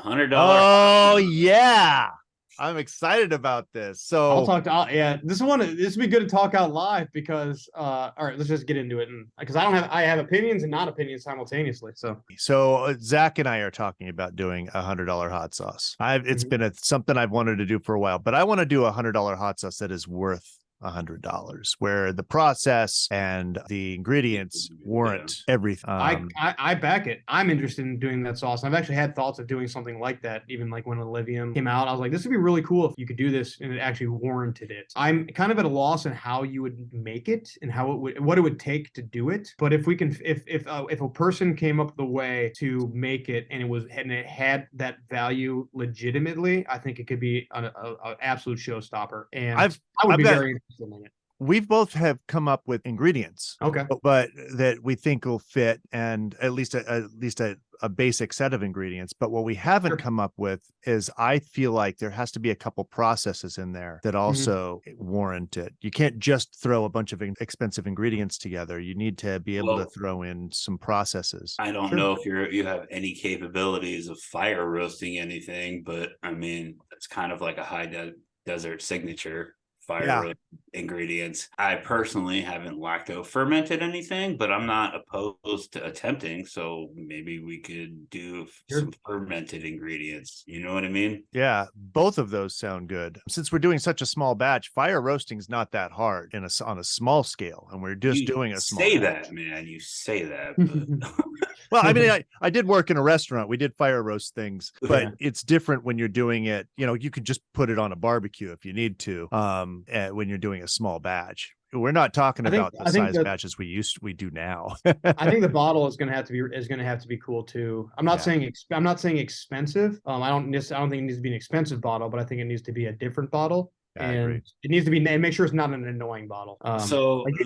$100. Oh yeah, I'm excited about this. So Yeah, this would be good to talk out live because all right, let's just get into it. And because I have opinions and not opinions simultaneously. so Zach and I are talking about doing $100 hot sauce. It's been something I've wanted to do for a while, but I want to do $100 hot sauce that is worth $100, where the process and the ingredients warrant everything. I back it. I'm interested in doing that sauce. I've actually had thoughts of doing something like that. Even like when Olivium came out, I was like, this would be really cool if you could do this and it actually warranted it. I'm kind of at a loss in how you would make it and what it would take to do it. But if we can, if a person came up with a way to make it and it had that value legitimately, I think it could be an absolute showstopper. And I would be very interested in it. We've both have come up with ingredients, but that we think will fit, and at least a basic set of ingredients. But what we haven't come up with is, I feel like there has to be a couple processes in there that also warrant it. You can't just throw a bunch of expensive ingredients together. You need to be able to throw in some processes. I don't know if you have any capabilities of fire roasting anything, but I mean, it's kind of like a high desert signature. Fire ingredients. I personally haven't lacto fermented anything, but I'm not opposed to attempting. So maybe we could do some fermented ingredients. You know what I mean? Yeah, both of those sound good. Since we're doing such a small batch, fire roasting is not that hard on a small scale, and we're just doing a small. Say that, man. You say that. But... Well, I mean, I did work in a restaurant. We did fire roast things, but it's different when you're doing it. You know, you could just put it on a barbecue if you need to. When you're doing a small batch, we're not talking about the size batches we do now. I think the bottle is going to have to be cool too. I'm not saying expensive. I don't think it needs to be an expensive bottle, but I think it needs to be a different bottle. And it needs to be, and make sure it's not an annoying bottle.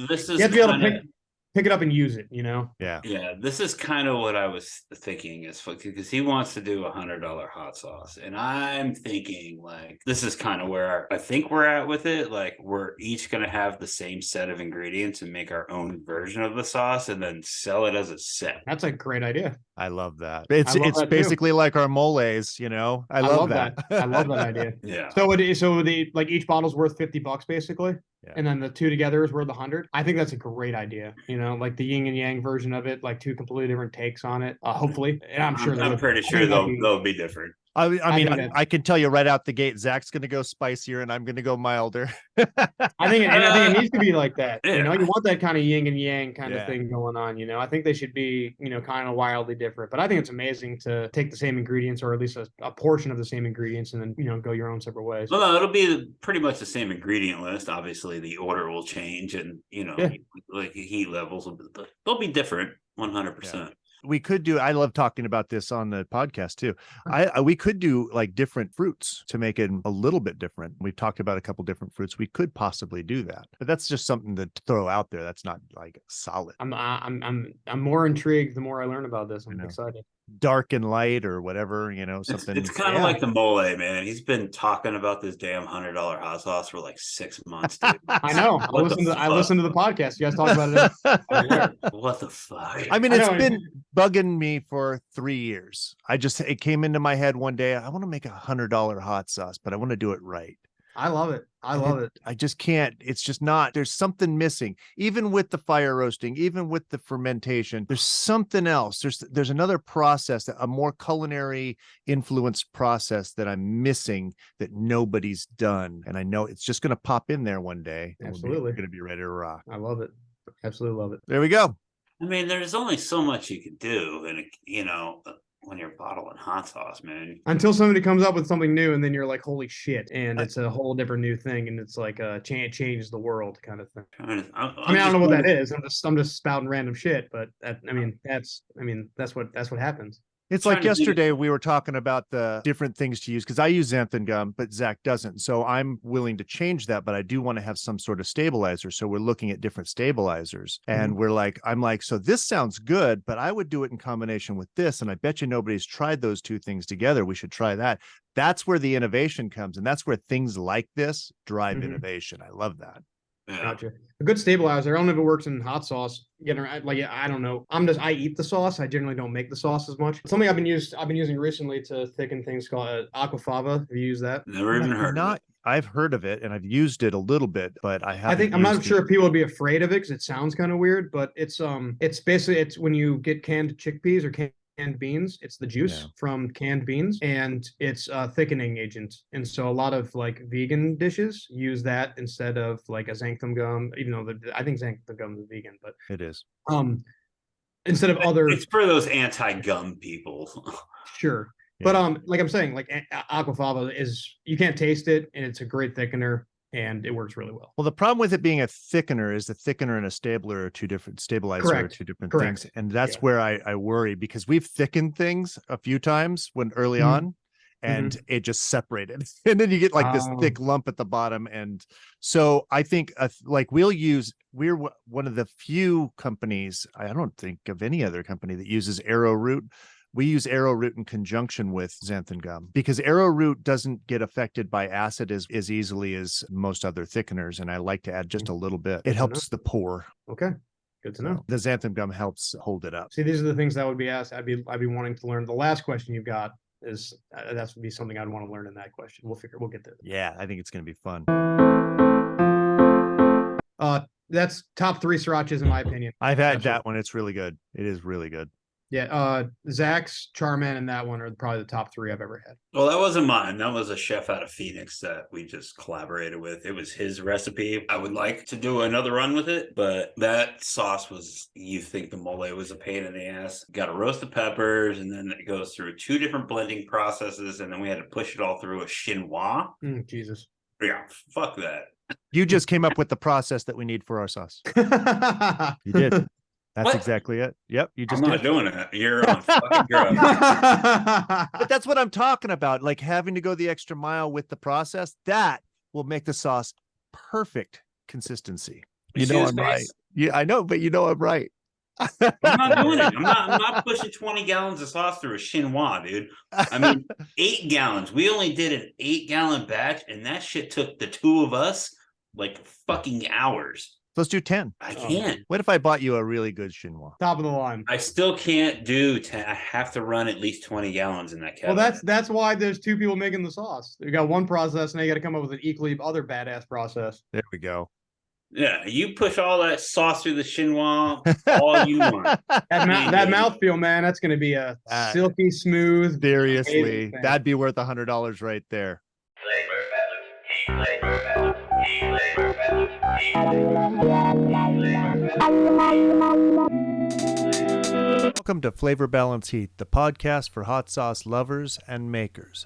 This is you have to be able to pick it up and use it, you know? Yeah. This is kind of what I was thinking, is because he wants to do $100 hot sauce. And I'm thinking, like, this is kind of where I think we're at with it. Like, we're each going to have the same set of ingredients and make our own version of the sauce and then sell it as a set. That's a great idea. I love that. It's basically like our moles, you know? I love that. I love that idea. Yeah. So each bottle's worth $50 basically. Yeah. And then the two together is worth 100. I think that's a great idea. You know, like the yin and yang version of it, like two completely different takes on it. Hopefully, and I'm pretty sure they'll be different. I mean, I can tell you right out the gate, Zach's going to go spicier and I'm going to go milder. I think it needs to be like that. Yeah. You know, you want that kind of yin and yang kind of thing going on. You know, I think they should be, you know, kind of wildly different. But I think it's amazing to take the same ingredients, or at least a portion of the same ingredients, and then, you know, go your own separate ways. Well, no, it'll be pretty much the same ingredient list. Obviously, the order will change, and, you know, like heat levels, they'll be different 100%. Yeah. We could do, I love talking about this on the podcast too. We could do like different fruits to make it a little bit different. We've talked about a couple different fruits. We could possibly do that, but that's just something to throw out there. That's not like solid. I'm more intrigued the more I learn about this. I'm excited. Dark and light or whatever, you know, something. It's kind of like the mole, man. He's been talking about this damn $100 hot sauce for like 6 months, dude. I know. I listened to the podcast. You guys talk about it. What the fuck? I mean, it's been bugging me for 3 years. It came into my head one day. I want to make $100 hot sauce, but I want to do it right. I love it. I just can't. It's just not. There's something missing. Even with the fire roasting, even with the fermentation, there's something else. There's another process, a more culinary influenced process that I'm missing that nobody's done. And I know it's just going to pop in there one day. Absolutely. We're going to be ready to rock. I love it. Absolutely love it. There we go. I mean, there's only so much you can do, and you know, when you're bottling hot sauce, man. Until somebody comes up with something new, and then you're like, holy shit, and it's a whole different new thing, and it's like change the world kind of thing. I don't know what that is. I'm just spouting random shit, but that's what happens. It's like yesterday we were talking about the different things to use, because I use xanthan gum, but Zach doesn't. So I'm willing to change that, but I do want to have some sort of stabilizer. So we're looking at different stabilizers, and I'm like, so this sounds good, but I would do it in combination with this. And I bet you nobody's tried those two things together. We should try that. That's where the innovation comes. And that's where things like this drive innovation. I love that. Yeah. Gotcha. A good stabilizer. I don't know if it works in hot sauce. I don't know. I eat the sauce. I generally don't make the sauce as much. Something I've been using recently to thicken things called aquafaba. Have you used that? Never even heard of it. I've heard of it and I've used it a little bit, but I'm not sure if people would be afraid of it because it sounds kind of weird, but it's basically it's when you get canned chickpeas or canned beans, it's the juice from canned beans, and it's a thickening agent. And so a lot of like vegan dishes use that instead of like a xanthan gum, even though I think xanthan gum is vegan, but it is. Instead of other, it's for those anti-gum people. Sure. Yeah. But like I'm saying, like aquafaba you can't taste it, and it's a great thickener, and it works really well. Well, the problem with it being a thickener is the thickener and a stabilizer are two different things. And that's where I worry, because we've thickened things a few times early on, and it just separated. And then you get like this thick lump at the bottom. And so I think like we're one of the few companies, I don't think of any other company that uses arrowroot. We use arrowroot in conjunction with xanthan gum because arrowroot doesn't get affected by acid as easily as most other thickeners. And I like to add just a little bit. It helps the pour. Okay. Good to know. The xanthan gum helps hold it up. See, these are the things that would be asked. I'd be wanting to learn. The last question you've got is that would be something I'd want to learn in that question. We'll get there. Yeah, I think it's going to be fun. That's top 3 srirachas in my opinion. I've had that one. It's really good. It is really good. Yeah, Zac's, Charman, and that one are probably the top 3 I've ever had. Well, that wasn't mine. That was a chef out of Phoenix that we just collaborated with. It was his recipe. I would like to do another run with it, but that sauce was, you think the mole was a pain in the ass. Got to roast the peppers, and then it goes through 2 different blending processes, and then we had to push it all through a chinois. Jesus. Yeah, fuck that. You just came up with the process that we need for our sauce. You did. That's exactly it. Yep. I'm not doing it. You're on fucking drugs. But that's what I'm talking about. Like having to go the extra mile with the process, that will make the sauce perfect consistency. I'm right. Yeah, I know, but I'm right. I'm not doing it. I'm not pushing 20 gallons of sauce through a chinois, dude. I mean, 8 gallons. We only did an 8-gallon batch, and that shit took the 2 of us like fucking hours. Let's do 10. I can't. What if I bought you a really good chinois? Top of the line. I still can't do 10. I have to run at least 20 gallons in that cabinet. Well, that's why there's 2 people making the sauce. You got one process, and now you got to come up with an equally other badass process. There we go. Yeah, you push all that sauce through the chinois all you want. That mouthfeel, man, that's going to be a silky smooth. Seriously, that'd be worth $100 right there. Welcome to Flavor Balance Heat, the podcast for hot sauce lovers and makers.